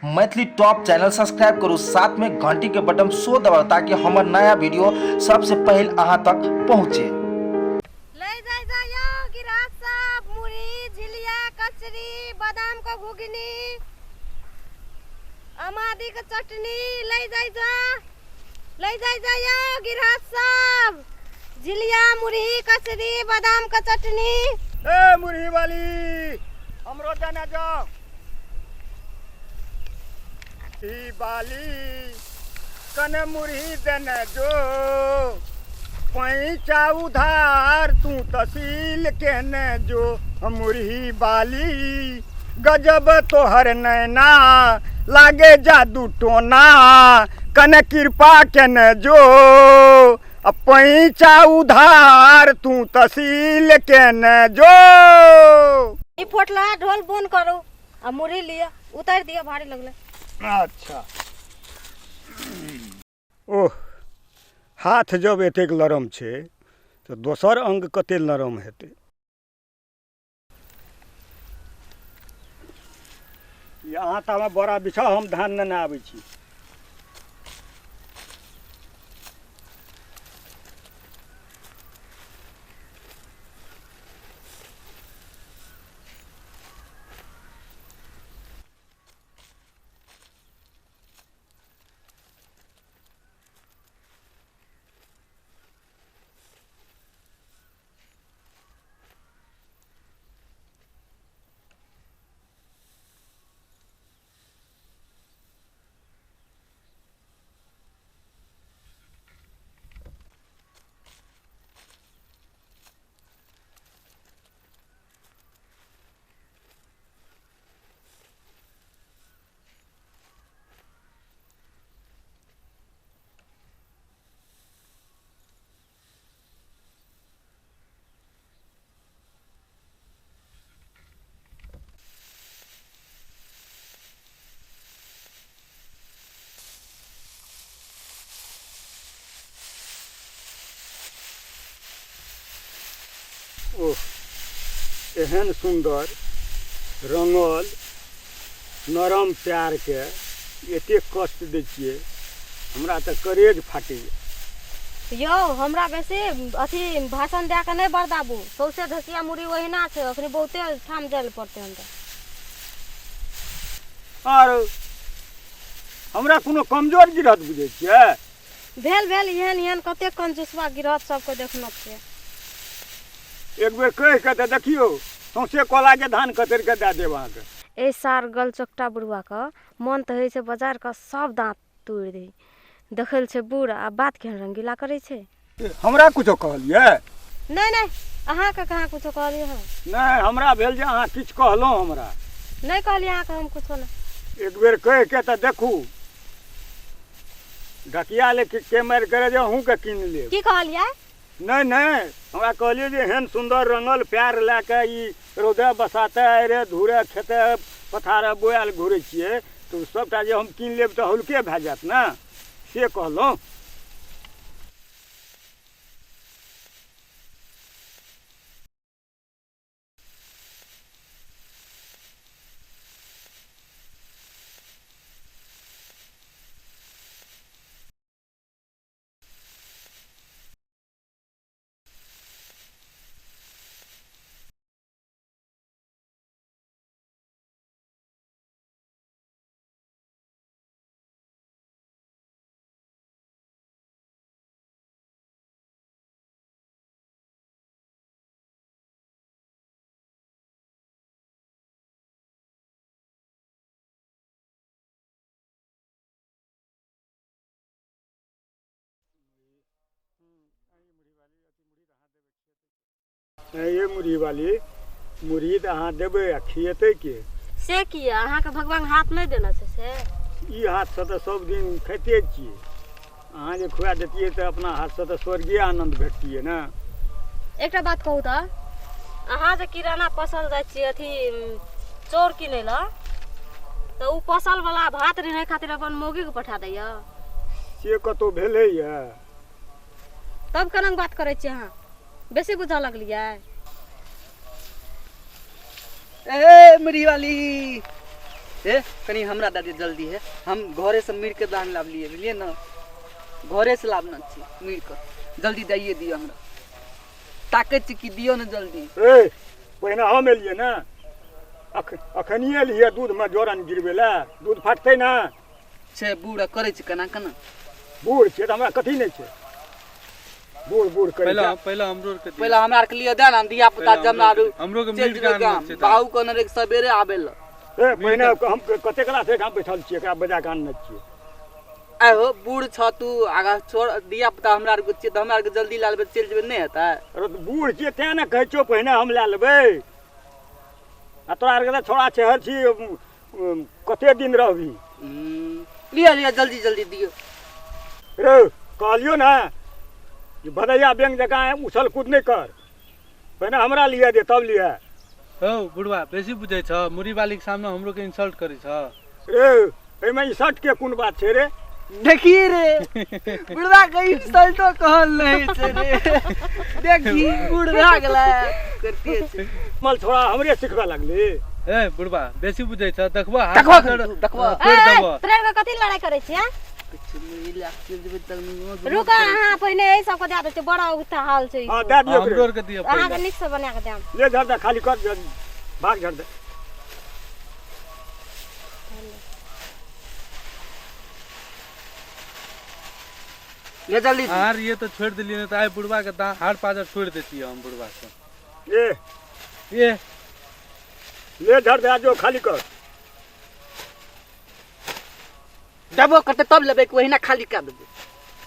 Maithili top channel subscribe करू, साथ में घंटी के बटन सो दबाओ ताकि हमार नया वीडियो सबसे पहले अहाँ तक पहुँचे। मुरही, झिलिया, कचरी, बादाम का घुगनी, अमादी का चटनी ले जाई जा यो गिरास सब। झिलिया, मुरही, कचरी, बादाम का चटनी। ए मुरही वाली हमरो देने जाओ। ई बाली कने मुरही देने जो, पैसा उधार तू तसील कहने जो। मुरही बाली गजब तोहर नैना, लागे जादू टोना, कने कृपा कहने जो। पैसा उधार तू तसील कहने जो। ई फोटला ढोल बंद करो, आ मुरही लिया उतार दिया, भारी लगले। अच्छा ओह, हाथ जब एतेक लरम छे तो दोसर अंग कते नरम हेतै। यहाँ तामे बड़ा बिछा, हम धान नेने आबै छी। ओह, एहन सुंदर रंगल नरम प्यार के एते कष्ट दै छियै, हमरा तऽ करेज फाटैए। यो हमरा बेसी अथी भाषण दे के नहीं बरदाबू, सौसे धसिया मुड़ी ओहिना छै, अखनी बहुते ठाम जाय पड़ते हमरा। और हमरा कोनो कमजोर गिरहत बुझै छियै? भेल एहन कते कंजूसवा गिरहत सबके देखना छै। एक बेर कह के तऽ देखियो, सौंसे कोला के धान कतर के दे देब अहाँके। ए सार गल चोकटा बुढ़वा का मन तो है से बाजार का सब दांत तोड़ दे, देखल छै बूढ़ आ बात केहन रंगीला करे छै। हमरा कुछो कहलियै? नहीं अहाँ के कहाँ कुछो कहलियै हँ? नहीं, हमरा भेल जे अहाँ किछ कहलहुँ हमरा। नहीं कहलियै अहाँ के हम कुछो ना। एक बेर कह के तऽ देखू, ढकिया ले के मारि करे जे अहूँ के कीन लेब। की कहलियै? नहीं हमरा कहलिए जे एहन सुंदर रंगल प्यार लेके ई रौदे बसाते रे धूरे खेते पथारे बोआल घुरे छियै, तो सबटा जे हम कीन लेब तऽ हल्के भए जायत ने, से कहलहुँ। ये मुरही वाली, मुरही तऽ अहाँ देबै आ खिएतै के? से किया अहाँ के भगवान हाथ नहीं देना छै से? ई हाथ से तऽ सब दिन खाइते छियै, अहाँ जे खुआ देतियै तऽ अपना हाथ से तऽ स्वर्गीय आनंद भेटतियै ने। एकटा बात कहू तऽ, अहाँ जे किराना पसल जाइ छियै अथी चौर किनै ला, तऽ उ पसल वाला भात रहै खातिर अपन मौगी के पठा दैया? से कतौ भेलैया? तब केना बात करै छियै अहाँ? बेसी बुझा लगलियै? ए मुरही वाली ए कनी हमरा दादी जल्दी है, हम घरे से मीर के दान लाभ लिए बुझलिए ना, घरे से लाभ न छी मीर के, जल्दी दैये दियो हमरा, ताकत छी कि दियो ना जल्दी। ए पहिने हम एलियै ना, अखनिए लिए दूध में जोरन गिरबे ला, दूध फाटतै ना। छे बूढ़ करे छी केना केना, बूढ़ छियै तऽ हमरा कथी नहि छै, बूढ़ बूढ़ करे पहला हमरो के पहले हमरा आर के लिए दे ना, दिया पुता जमना हमरो के चल मीट जेबै गाम, बाहू को न सवेरे आबे ल। ए पहिने हम कते कला से हम बैठल छियै, एकरा बजा के आनने छियै। आहो बूढ़ छ तू, आगा छोड़ दिया पुता हमरा आर के छियै त हमरा आर के जल्दी ला लेबै, चल जेबै नहीं हेतै। अरे तो बूढ़ छियै तें ने कहै छियौ पहिने हम लए लेबै, आ तोरा आर के छोड़ा छहर छी, कते दिन रहबी। लिया लिया जल्दी जल्दी दियो। रे कहलियो ना कि भदैया बैंक जकाँ उछल कूद नहीं कर, पहिने हमरा लिया दे तब लिया। हो बुढ़वा बेसी बुझै छ, मुरी वाली के सामने हमरो के इंसल्ट करै छ। रे एहिमे ई शर्ट के कोन बात छै रे? देखिए रे बुढ़वा के इंसल्टो कहल नहीं छे रे, देखी बुढ़वा गेला करते छे। मल छोड़ा हमरे सिखबे लगली। ए बुढ़वा बेसी बुझै छ, देखबा देखबा देखबा ट्रेन का कथी लड़ाई करे छी? रुका हां पहिने ए सब को दे दे, बड़ा उठा हाल छै। हां दे दियो हमरो के दियो अहाँ के पहले। निक से बना के देम। ले झड़ दे, खाली कर दे, भाग झड़ दे। ये जल्दी आर ये तो छोड़ दिलिए नहीं तो आए बुढ़वा के दांत हाड़ पाजर छोड़ देती है हम बुढ़वा को। ये ये ले झड़ दे, जो खाली कर। डबो करते तब लेबे कि वही खाली कर देबे।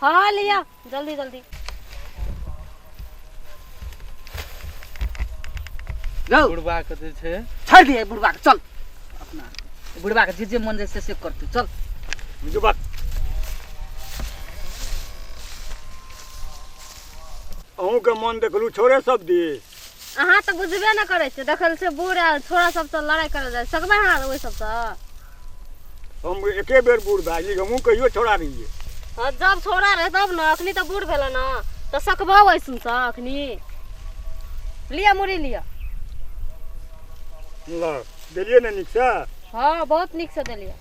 हां लिया जल्दी जल्दी। जाओ बुढ़वा के जे छे छोड़ दिए बुढ़वा के, चल अपना बुढ़वा के जे मन जैसे से करते चल। जो बात अहूँ के मन देखलू छोड़े सब दी। अहाँ तो बुझबे न करे छे, देखल से बूढ़ आ छोरा सब से लड़ाई करे जाय सकबे हां ओइ सब से। हम एके बेर बूढ़ भए गेली, हमहूँ कहियो छोड़ा रहिए। हां जब छोरा रहे तब न, अखनी तो बूढ़ भेल न तो सकबा वैसन से अखनी। लिया मुरी लिया। ल देलिए ने नीक से। हां बहुत निक से देलिया।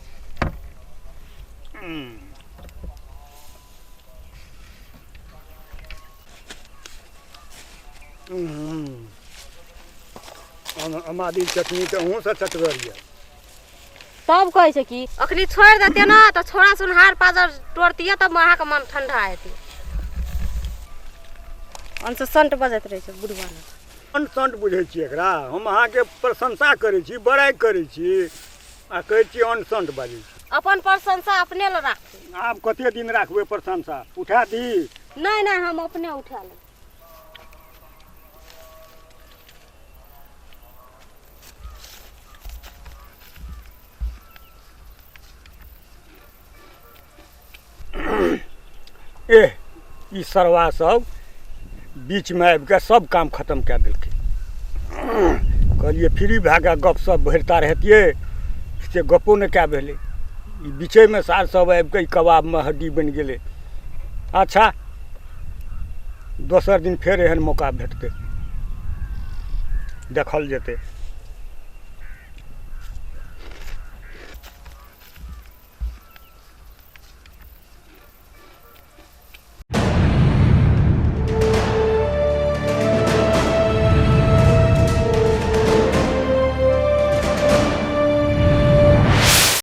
अमादी चटनी तो अहूँ से चटगर ये। तब कहे छे कि अखनी छोड़ देते ना तो छोरा सुनहार पाजर तोड़तिए तब अहाँ के मन ठंडा हेते। अंश संट बजत रहे छे बुढ़वा ने। कौन संट बुझे छी एकरा? हम अहाँ के प्रशंसा करे छी, बड़ाई करे छी, आ कहे छी अन संट बाजै छी। अपन प्रशंसा अपने ल राखू। आब कते दिन राखबे प्रशंसा? उठा दी? नहीं नहीं हम अपने उठा ले। एह ई सरवा सब बीच में आबि के सब काम खत्म कए देलकै। कहलिए फ्री भए कऽ गपशप भरिता रहतियै से गप्पो नहि कए भेलै। ई बीचेमे सार सब आबि कऽ ई कबाबमे हड्डी बनि गेलै। अच्छा दोसर दिन फेर एहन मौका भेटतै, देखल जेतै।